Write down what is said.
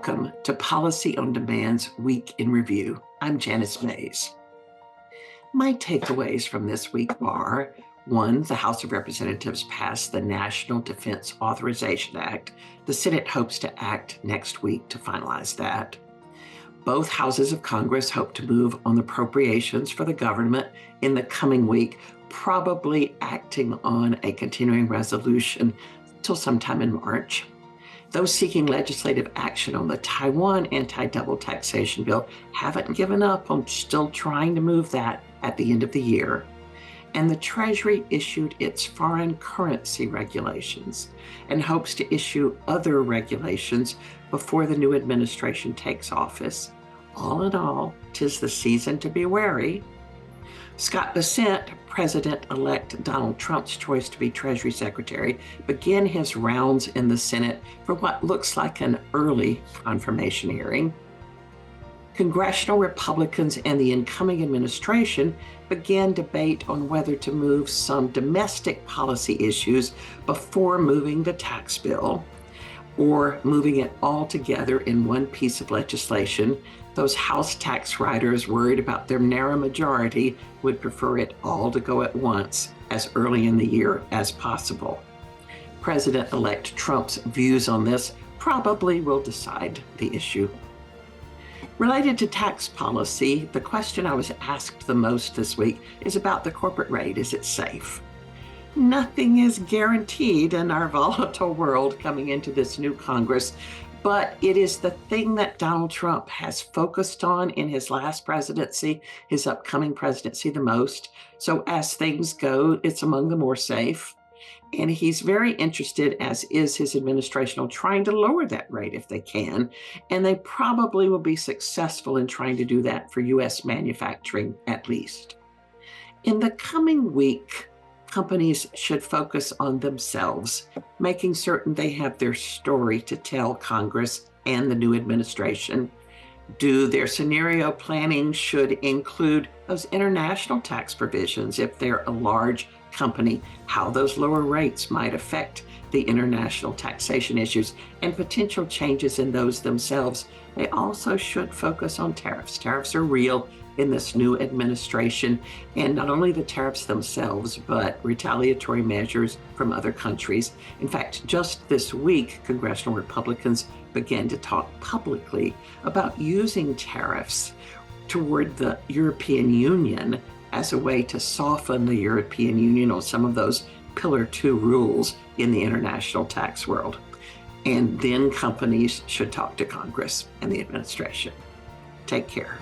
Welcome to Policy on Demand's Week in Review. I'm Janice Mays. My takeaways from this week are: 1, the House of Representatives passed the National Defense Authorization Act. The Senate hopes to act next week to finalize that. Both houses of Congress hope to move on the appropriations for the government in the coming week, probably acting on a continuing resolution till sometime in March. Those seeking legislative action on the Taiwan anti-double taxation bill haven't given up on still trying to move that at the end of the year. And the Treasury issued its foreign currency regulations and hopes to issue other regulations before the new administration takes office. All in all, 'tis the season to be wary. Scott Bessent, President-elect Donald Trump's choice to be Treasury Secretary, began his rounds in the Senate for what looks like an early confirmation hearing. Congressional Republicans and the incoming administration began debate on whether to move some domestic policy issues before moving the tax bill, or moving it all together in one piece of legislation. Those House tax writers worried about their narrow majority would prefer it all to go at once as early in the year as possible. President-elect Trump's views on this probably will decide the issue. Related to tax policy, the question I was asked the most this week is about the corporate rate. Is it safe? Nothing is guaranteed in our volatile world coming into this new Congress, but it is the thing that Donald Trump has focused on in his last presidency, his upcoming presidency the most. So as things go, it's among the more safe. And he's very interested, as is his administration, on trying to lower that rate if they can. And they probably will be successful in trying to do that for U.S. manufacturing, at least. In the coming week, companies should focus on themselves, making certain they have their story to tell Congress and the new administration. Their scenario planning should include those international tax provisions if they're a large company, how those lower rates might affect the international taxation issues and potential changes in those themselves. They also should focus on tariffs. Tariffs are real in this new administration, and not only the tariffs themselves, but retaliatory measures from other countries. In fact, just this week, congressional Republicans began to talk publicly about using tariffs toward the European Union as a way to soften the European Union on some of those Pillar 2 rules in the international tax world. And then companies should talk to Congress and the administration. Take care.